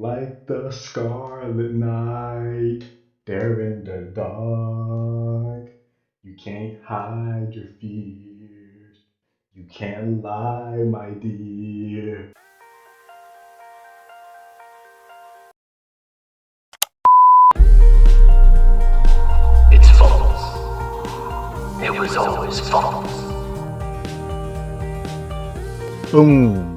Like the scarlet night, there in the dark. You can't hide your fears. You can't lie, my dear. It's false. It was always false. Boom!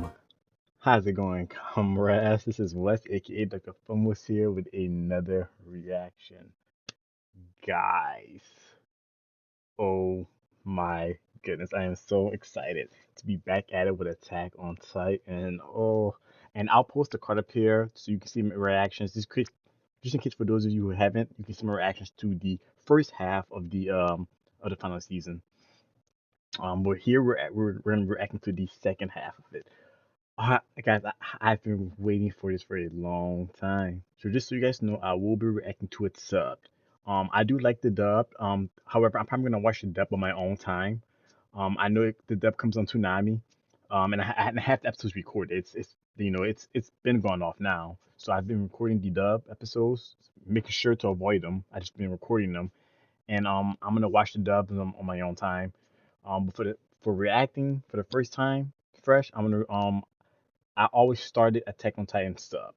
How's it going, comrades? This is Wes, aka Dr. Fumwas here with another reaction. Guys, oh my goodness, I am so excited to be back at it with Attack on Titan. And I'll post a card up here so you can see my reactions. Just in case for those of you who haven't, you can see my reactions to the first half of the final season. But here we're gonna be reacting to the second half of it. Guys, I've been waiting for this for a long time. So just so you guys know, I will be reacting to it subbed. I do like the dub. However, I'm probably gonna watch the dub on my own time. I know the dub comes on Toonami. And I have the episodes recorded. It's been gone off now. So I've been recording the dub episodes, making sure to avoid them. I just been recording them, and I'm gonna watch the dub on my own time. But for reacting for the first time, fresh, I always started Attack on Titan sub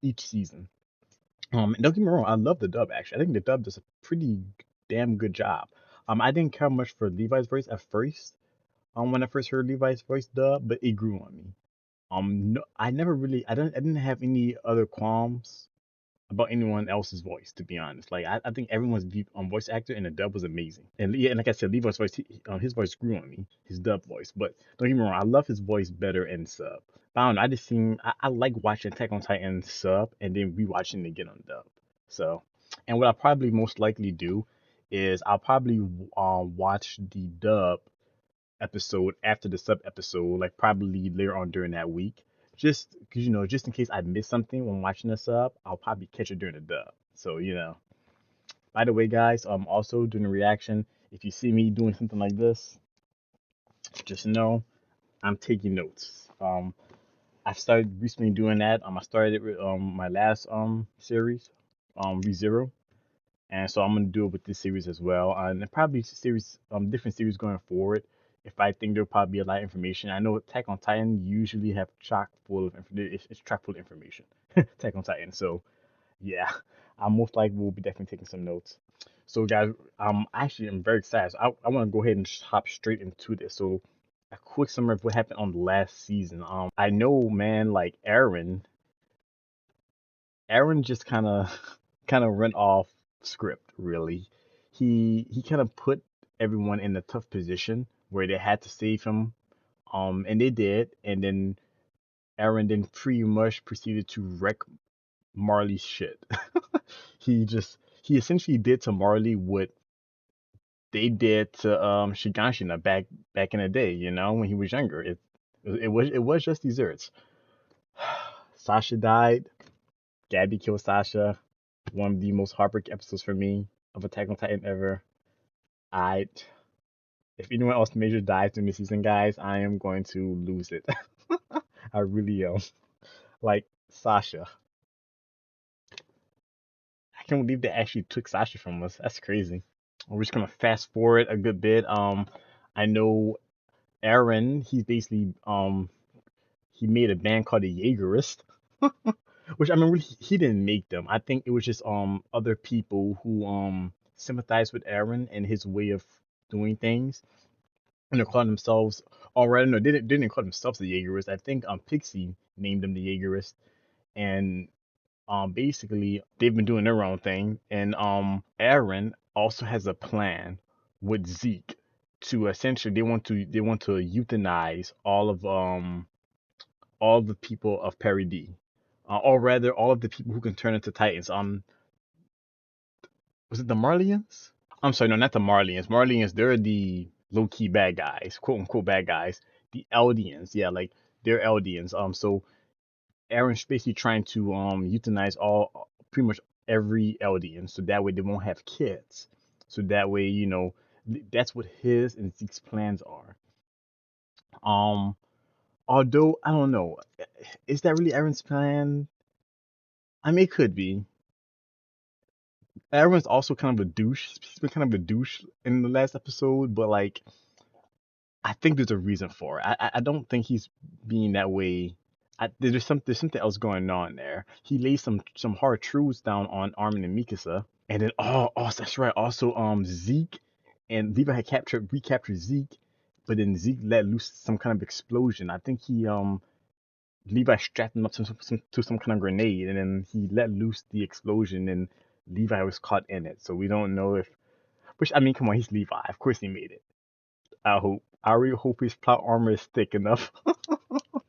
each season. And don't get me wrong, I love the dub actually. I think the dub does a pretty damn good job. I didn't care much for Levi's voice at first. When I first heard Levi's voice dub, but it grew on me. No, I didn't have any other qualms about anyone else's voice, to be honest. Like I think everyone's voice actor and the dub was amazing. And yeah, and like I said, Levi's voice, his voice grew on me, his dub voice. But don't get me wrong, I love his voice better in sub. But I don't know, I like watching Attack on Titan sub and then rewatching it again on dub. So, and what I'll probably most likely do is I'll probably watch the dub episode after the sub episode, like probably later on during that week. Just because, just in case I miss something when watching the sub, I'll probably catch it during the dub. So, by the way, guys, also during the reaction, if you see me doing something like this, just know I'm taking notes. I started recently doing that. I started with my last series, ReZero, and so I'm gonna do it with this series as well, and probably series different series going forward. If I think there'll probably be a lot of information. I know Attack on Titan usually have chock full of it's chock full of information. Attack on Titan. So yeah, I most likely will be definitely taking some notes. So guys, actually I'm very excited. So I want to go ahead and just hop straight into this. So a quick summary of what happened on the last season. I know, man, like Aaron just kind of went off script, really. He kind of put everyone in a tough position where they had to save him, and they did. And then Aaron then pretty much proceeded to wreck Marley's shit. He essentially did to Marley what they did to Shigashina back in the day, when he was younger. It was just desserts. Sasha died. Gabby killed Sasha. One of the most heartbreaking episodes for me of Attack on Titan ever. I, if anyone else major dies in this season, guys, I am going to lose it. I really am. Like Sasha, I can't believe they actually took Sasha from us. That's crazy. We're just gonna fast forward a good bit. I know Aaron. He's basically he made a band called the Jaegerist, which I mean really, he didn't make them. I think it was just other people who sympathized with Aaron and his way of doing things, and they're calling themselves. Or rather, no, they didn't call themselves the Jaegerists. I think Pixie named them the Jaegerist, and basically they've been doing their own thing, and Aaron also has a plan with Zeke to essentially they want to euthanize all the people of Perry D, or rather all of the people who can turn into Titans. Was it the Marlians? I'm sorry, no, not the Marlians. Marlians, they're the low key bad guys, quote unquote bad guys. The Eldians, yeah, like they're Eldians. So Aaron's basically trying to euthanize all pretty much every Eldian, so that way they won't have kids. So that way, that's what his and Zeke's plans are. Um, Although I don't know, is that really Aaron's plan? I mean, it could be. Everyone's also kind of a douche. He's been kind of a douche in the last episode, but like, I think there's a reason for it. I don't think he's being that way. There's something else going on there. He laid some hard truths down on Armin and Mikasa, and then that's right. Also, Zeke and Levi had recaptured Zeke, but then Zeke let loose some kind of explosion. I think he Levi strapped him up to some kind of grenade, and then he let loose the explosion, and Levi was caught in it. So we don't know if, which I mean, come on, he's Levi. Of course he made it. I hope. I really hope his plot armor is thick enough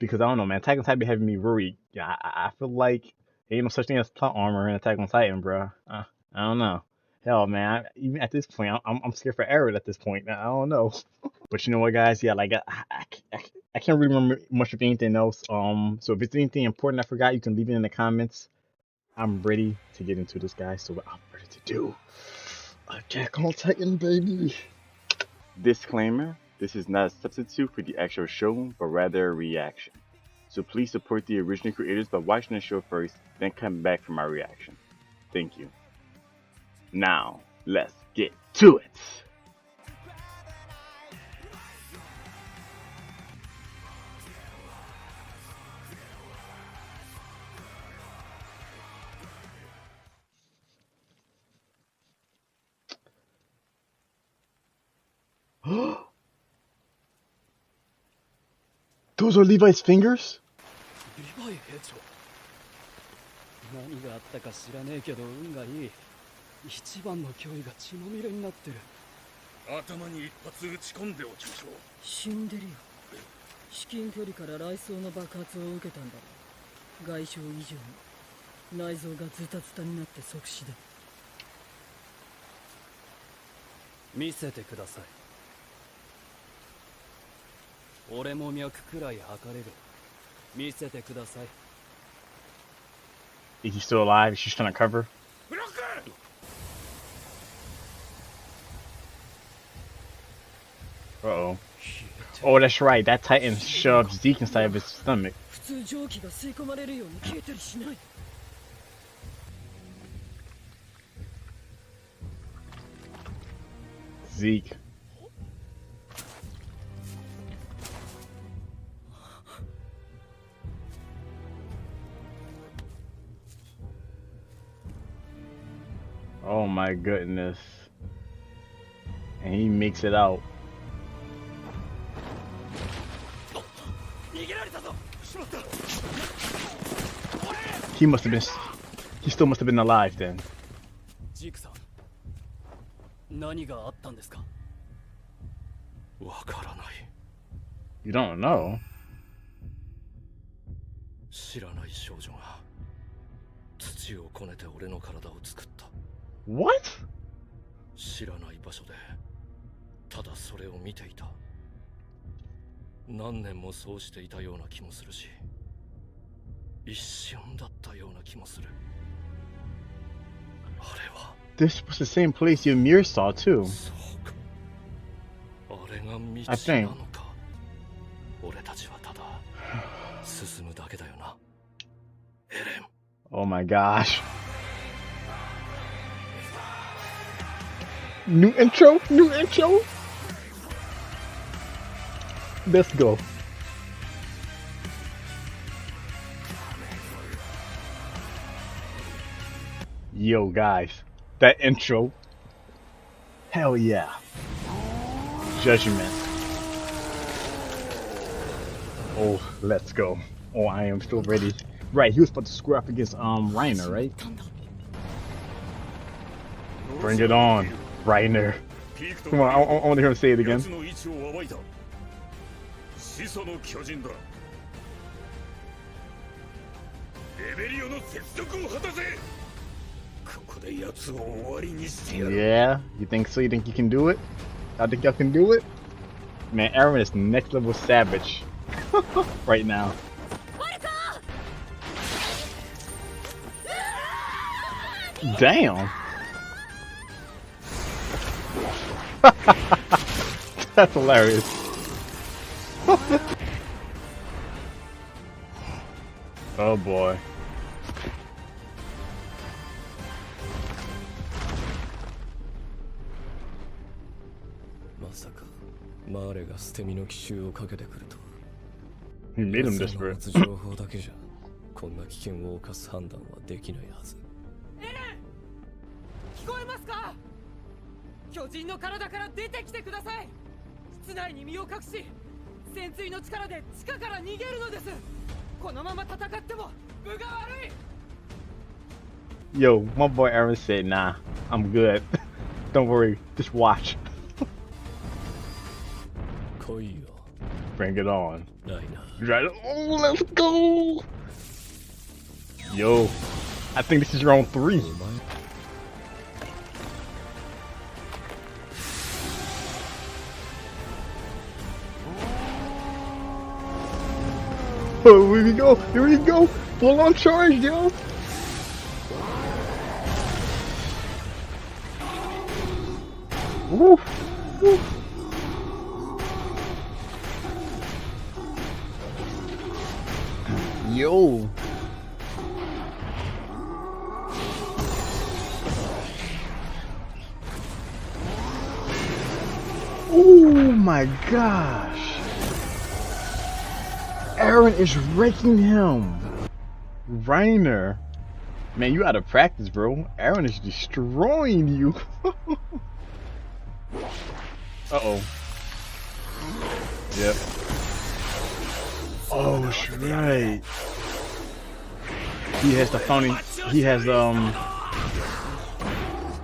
because I don't know, man. Attack on Titan be having me worried. Yeah, I feel like there ain't no such thing as plot armor in Attack on Titan, bro. I don't know. Hell, man. Even at this point, I'm scared for Aaron at this point. I don't know. But you know what, guys? Yeah, like I can't really remember much of anything else. So if it's anything important I forgot, you can leave it in the comments. I'm ready to get into this, guys. So what I'm ready to do. Attack on Titan, baby. Disclaimer: this is not a substitute for the actual show, but rather a reaction. So please support the original creators by watching the show first, then come back for my reaction. Thank you. Now, let's get to it! Those are Levi's fingers? リヴァイ兵長。何があったか知らねえけど運がいい。一番の脅威が血まみれになってる。頭に一発撃ち込んでおきましょう。死んでるよ。至近距離から雷槍の爆発を受けたんだろう。外傷以上に内臓がズタズタになって即死だ。見せてください。俺も脈くらい測れる。見せてください。Is he still alive? Is she trying to cover? ブロック Uh-oh. Oh, that's right. That Titan shoved Zeke inside of his stomach. 普通蒸気が吸い込まれるように消えたりしない。Zeke. Oh my goodness. And he makes it out. He must have been. He still must have been alive then. ジークさん、何があったんですか？わからない。 You don't know. 知らない少女が土をこねて俺の体を作った。 What? 知らない場所でただそれを見ていた。何年もそうしていたような気もするし、一瞬だったような気もする。あれは This was the same place Ymir saw too. そうか。あれが道 I think. なのか。俺たちはただ進むだけだよな。エレン。 Oh my gosh. New intro? New intro? Let's go. Yo, guys. That intro. Hell yeah. Judgment. Oh, let's go. Oh, I am still ready. Right, he was about to square up against Reiner, right? Bring it on, Reiner. Come on, I want to hear him say it again. 始祖の巨人だ。レベリオの接続を果たせ。ここで奴を終わりにしてやる。 Yeah, you think so? You think you can do it? I think y'all can do it? Man, Aaron is next level savage right now. Damn. That's hilarious. 。Oh boy. マーレが捨て身の奇襲をかけてくるとは。He made him 奴らの desperate. 持つ情報だけじゃこんな危険を冒す判断はできないはず。エレン、聞こえますか？巨人の体から出てきてください。室内に身を隠し、潜水の力で地下から逃げるのです。このまま戦っても分が悪い。 Yo, my boy Aaron said, nah, I'm good. Don't worry, just watch. 来いよ、 Bring it on. ライナー。 Right. Oh, let's go. Yo, I think this is round 3. お前 Oh, here we go. Here we go. Full on charge, yo. Woo. Woo. Yo. Oh my gosh. Aaron is raking him. Reiner. Man, you out of practice, bro. Aaron is destroying you. Uh-oh. Yep. Oh, that's right. He has the phony. He has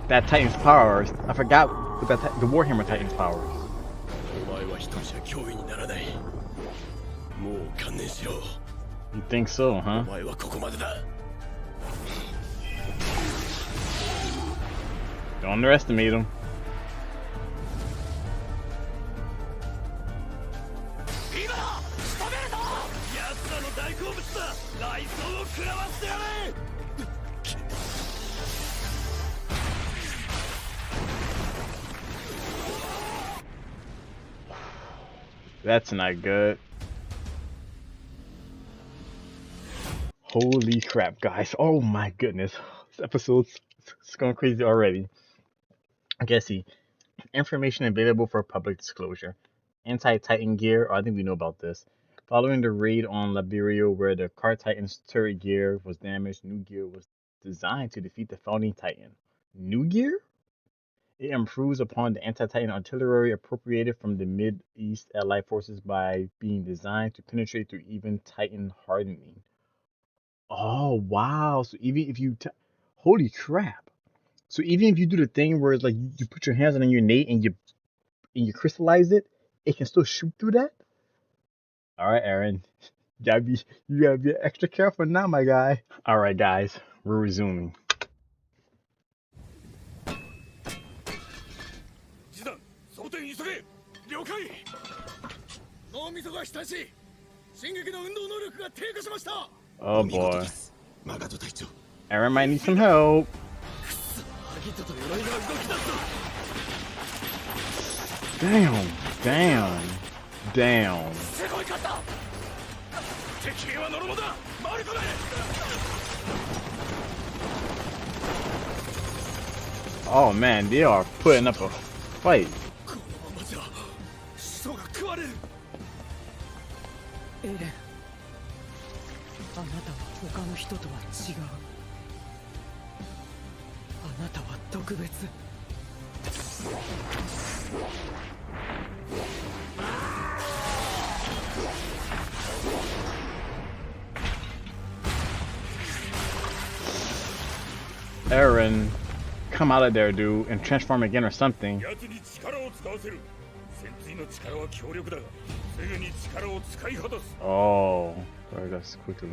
that Titan's powers. I forgot what that the Warhammer Titan's powers. お前は一人じゃ脅威にならない。もう観念しろ。 You think so, お huh? 前はここまでだ。 Don't underestimate him. 今だ、仕留めるぞ。奴らの大好物だ。雷槍を食らわせてやれ。 That's not good. Holy crap, guys. Oh my goodness. This episode's it's going crazy already. Okay, see. Information available for public disclosure. Anti-Titan gear. Oh, I think we know about this. Following the raid on Liberia where the Car Titan's turret gear was damaged, new gear was designed to defeat the founding Titan. New gear? It improves upon the anti-Titan artillery appropriated from the Mid-East Allied forces by being designed to penetrate through even Titan hardening. Oh, wow. So even if you... Holy crap. So even if you do the thing where it's like you put your hands on your nade and you crystallize it, it can still shoot through that? Alright, Aaron. You gotta be extra careful now, my guy. Alright, guys. We're resuming. 示談、装填急げ。了解。脳みそが浸し、進撃の運動能力が低下しました。 Oh boy. マガト隊長。 Aaron might need some help. ハギトと鎧が動き出す。 Damn. Damn. Damn. すごいかった。敵兵はノロモだ。回り込め。 Oh man, they are putting up a fight. このままじゃ始祖が食われる。エレン、あなたは他の人とは違う。あなたは特別。 Aaron, come out of there, dude, and transform again or something. 奴に力を使わせる。潜水の力は強力だが、すぐに力を使い果たす。 Oh, sorry, that's quickly.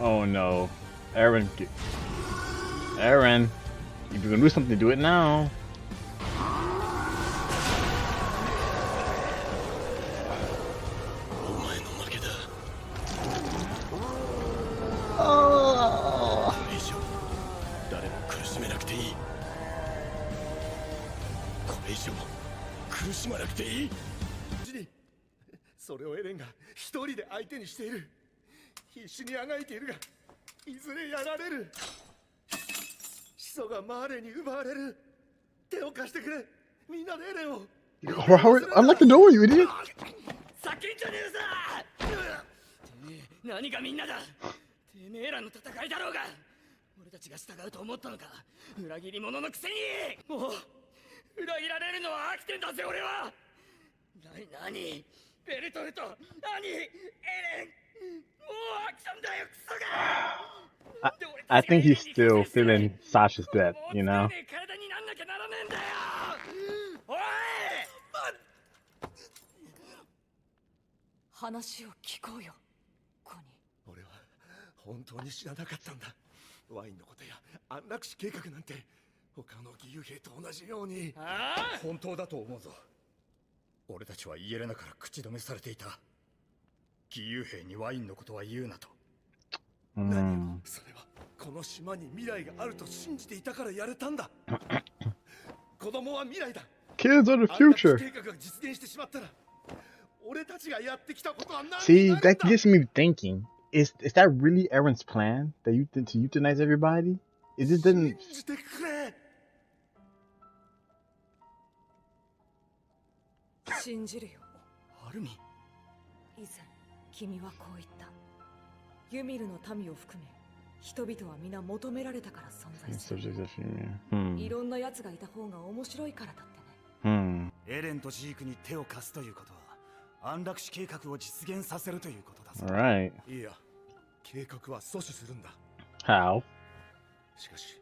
Oh no, Aaron, Aaron, if you're gonna do something, do it now. Oh. これ以上誰も苦しめなくていい。これ以上苦しまなくていい。それをエレンが一人で相手にしている。必死にあがいているが、いずれやられる。始祖がマーレに奪われる。手を貸してくれ。みんなでエレンを Unlock the door, you idiot! 叫んじゃねえさ。何がみんなだ。てめえらの戦いだろうが。俺たちが従うと思ったのか。裏切り者のくせに。もう裏切られるのは飽きてんだぜ俺は。何ベルトルト、何エレン、もう飽きたんだよクソが。 I think he's still feeling Sasha's death, you know? 体になんなきゃならねえんだよ。おい、話を聞こうよ、コニー。俺は本当に知らなかったんだ。ワインのことや安楽死計画なんて他の義勇兵と同じように。本当だと思うぞ。俺たちはイエレナから口止めされていた。義勇兵にワインのことは言うなと。何を、それはこの島に未来があると信じていたからやれたんだ。子供は未来だ。 Kids are the 安楽死 future. 計画が実現してしまったら俺たちがやってきたことは何 See, になるん that だ。 gets me thinking. Is that really Aaron's plan? That you to euthanize everybody? It just 信 didn't. じてくれ。信じるよ。アルミン。以前君はこう言った。ユミルの民を含め人々は皆求められたから存在する。 Subject of female. いろんな奴がいた方が面白いからだってね。エレンとジークに手を貸すということは安楽死計画を実現させるということだぞ。 Alright. いいや、計画は阻止するんだ。 How? しかし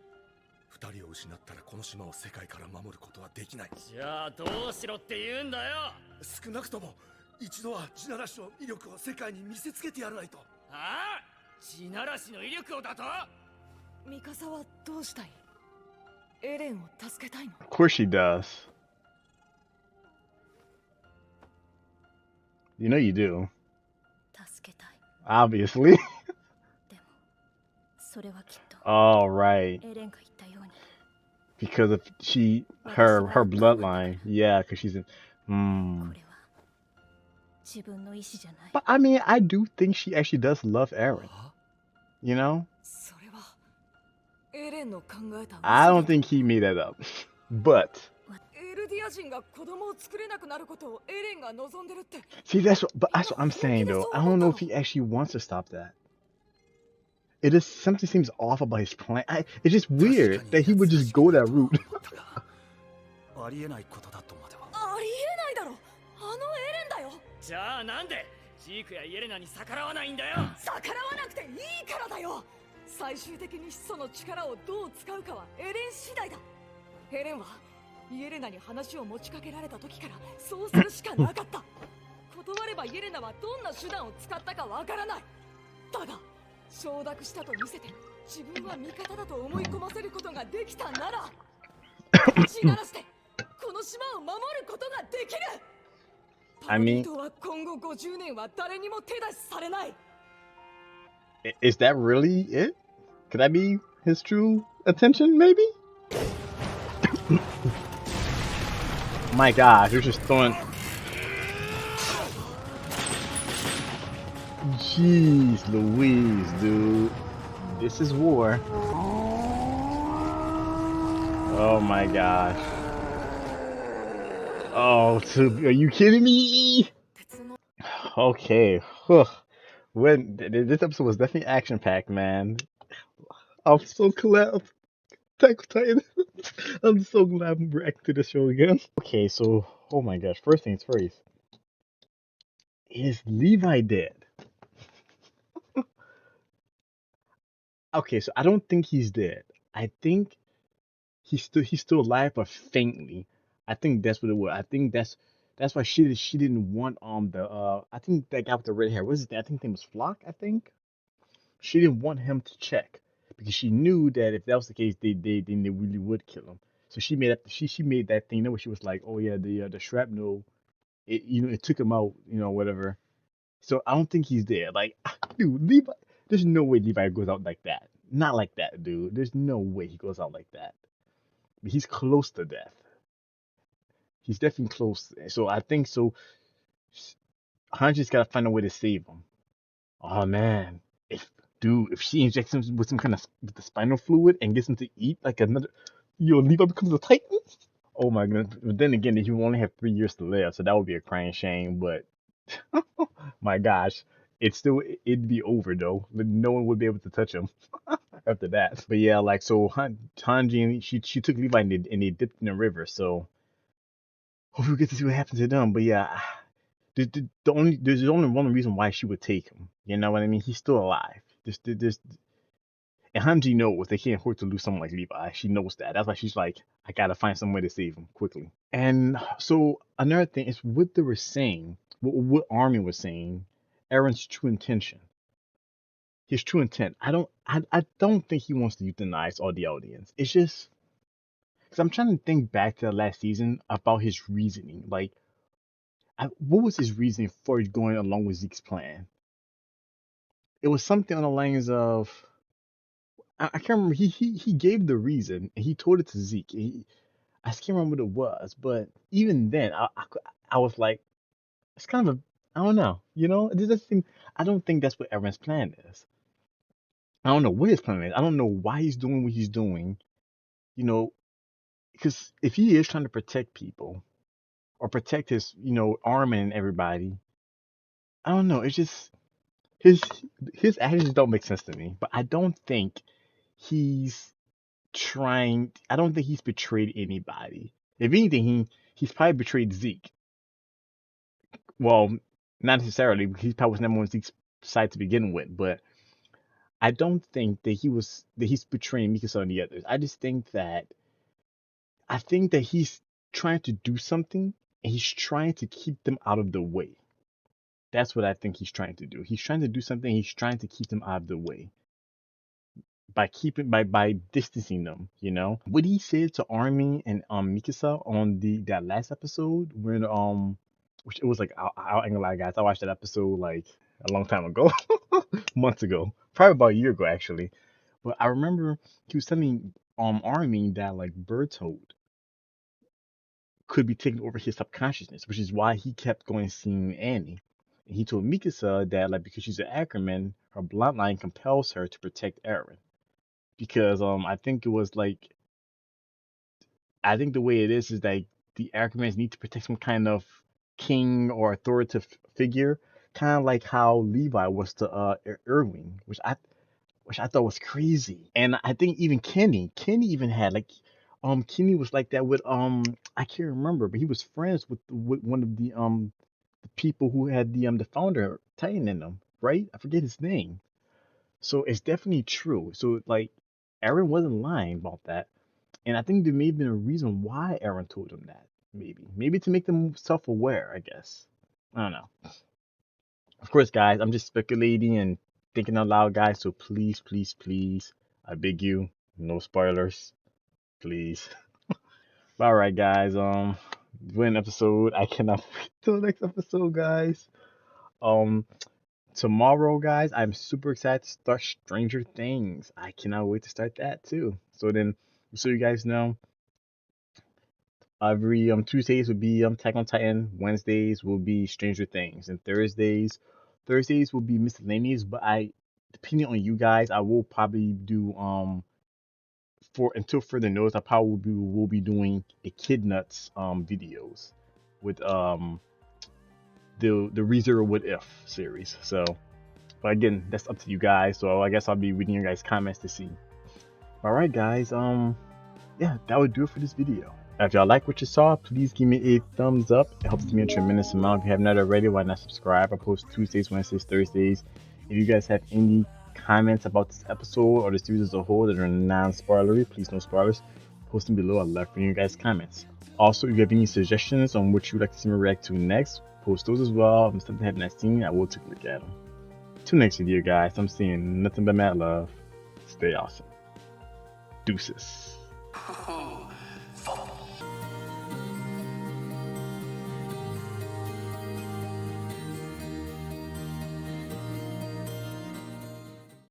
二人を失ったらこの島を世界から守ることはできない。じゃあどうしろって言うんだよ。少なくとも一度は地ならしの威力を世界に見せつけてやらないと。ああ、地ならしの威力をだと。ミカサはどうしたい？エレンを助けたいの？ Of course she does. You know you do. 助けたい。 Obviously. でもそれはきっと All right. エレンが言ったように Because of her bloodline. Yeah, because she's in. これは自分の意志じゃない。 But I mean, I do think she actually does love Aaron. You know? それはエレンの考えた。 I don't think he made that up. But エルディア人が子供を作れなくなることをエレンが望んでるって。 see, that's what I'm saying though. I don't know if he actually wants to stop that. It is something seems off about his plan. It's just weird that he would just go that route. ありえないことだとまでは。ありえないだろ。あのエレンだよ。じゃあなんでジークやイエレナに逆らわないんだよ。逆らわなくていいからだよ。最終的に始祖の力をどう使うかはエレン次第だ。エレンはイエレナに話を持ちかけられた時からそうするしかなかった。断ればイエレナはどんな手段を使ったかわからない。だが承諾したと見せて自分は味方だと思い込ませることができたなら地ならしてこの島を守ることができる。 I mean, パラディ島は今後50年は誰にも手出しされない。 is that really it? Could that be his true intention, maybe? My gosh, you're just throwing. Jeez Louise, dude. This is war. Oh my gosh. Oh, are you kidding me? Okay. This episode was definitely action-packed, man. I'm so glad. Attack on Titan. I'm so glad we're back to the show again. Okay, so, oh my gosh. First things first. Is Levi dead? Okay, so I don't think he's dead. I think he's still alive, but faintly. I think that's what it was. I think that's why she didn't want I think that guy with the red hair. What's his name? I think his name was Flock. I think she didn't want him to check because she knew that if that was the case, they really would kill him. So she made that thing where she was like, oh yeah, the shrapnel, it took him out, whatever. So I don't think he's dead. Like, dude, Levi. There's no way Levi goes out like that. Not like that, dude. There's no way he goes out like that. But he's close to death. He's definitely close. So I think so. Hanji's gotta find a way to save him. Oh man, if she injects him with some kind of with the spinal fluid and gets him to eat like another, Levi becomes a Titan. Oh my goodness. But then again, you only have 3 years to live, so that would be a crying shame. But my gosh, it'd be over though. No one would be able to touch him after that. But yeah, like so Hanji, she took Levi and they dipped in the river. So hopefully we get to see what happens to them. But yeah, there's only one reason why she would take him. You know what I mean? He's still alive. There's and Hanji knows they can't afford to lose someone like Levi. She knows that. That's why she's like, I gotta find some way to save him quickly. And so another thing is what they were saying, what Armin was saying, Aaron's true intention, his true intent. I don't think he wants to euthanize all the audience. It's just because I'm trying to think back to the last season about his reasoning. Like, what was his reasoning for going along with Zeke's plan? It was something on the lines of I can't remember. He gave the reason and he told it to Zeke. I can't remember what it was, but even then, I was like, it's kind of a, I don't know, it doesn't seem, I don't think that's what Aaron's plan is. I don't know what his plan is. I don't know why he's doing what he's doing, you know, because if he is trying to protect people or protect his, Armin and everybody, I don't know. It's just his his actions don't make sense to me. But I don't think he's I don't think he's betrayed anybody. If anything, he's probably betrayed Zeke. Well, not necessarily. He probably was never on Zeke's side to begin with, but I don't think that he's betraying Mikasa and the others. I think that he's trying to do something and he's trying to keep them out of the way. That's what I think he's trying to do. He's trying to do something, he's trying to keep them out of the way by distancing them, What he said to Armin and Mikasa on that last episode when which it was like I ain't gonna lie guys, I watched that episode like a long time ago. Months ago. Probably about a year ago actually. But I remember he was telling Armin that like Bertold could be taking over his subconsciousness, which is why he kept going seeing Annie. And he told Mikasa that like because she's an Ackerman, her bloodline compels her to protect Eren. Because I think the way it is like the Ackermans need to protect some kind of king or authoritative figure, kind of like how Levi was to Irving, which I thought was crazy. And I think even Kenny even had like Kenny was like that with I can't remember, but he was friends with one of the people who had the founder Titan in them, right? I forget his name. So it's definitely true. So like Aaron wasn't lying about that. And I think there may have been a reason why Aaron told him that. Maybe to make them self-aware, I guess. I don't know. Of course, guys, I'm just speculating and thinking out loud, guys. So please, please, please, I beg you, no spoilers, please. All right, guys. We're in episode. I cannot wait till the next episode, guys. Um, Tomorrow, guys, I'm super excited to start Stranger Things. I cannot wait to start that too. So you guys know, every Tuesdays will be Attack on Titan. Wednesdays will be Stranger Things, and Thursdays will be miscellaneous. But depending on you guys, I will probably do for until further notice, I probably will be doing a Kid Nuts videos with the ReZero What If series. So, but again, that's up to you guys. So I guess I'll be reading your guys' comments to see. All right, guys. Yeah, that would do it for this video. If y'all like what you saw, please give me a thumbs up. It helps me a tremendous amount. If you have not already, why not subscribe? I post Tuesdays, Wednesdays, Thursdays. If you guys have any comments about this episode or the series as a whole that are non-spoilery, please no spoilers, post them below. I love reading your guys' comments. Also, if you have any suggestions on what you'd like to see me react to next, post those as well. If something I have not seen, I will take a look at them. Till next video, guys, I'm seeing nothing but mad love. Stay awesome. Deuces.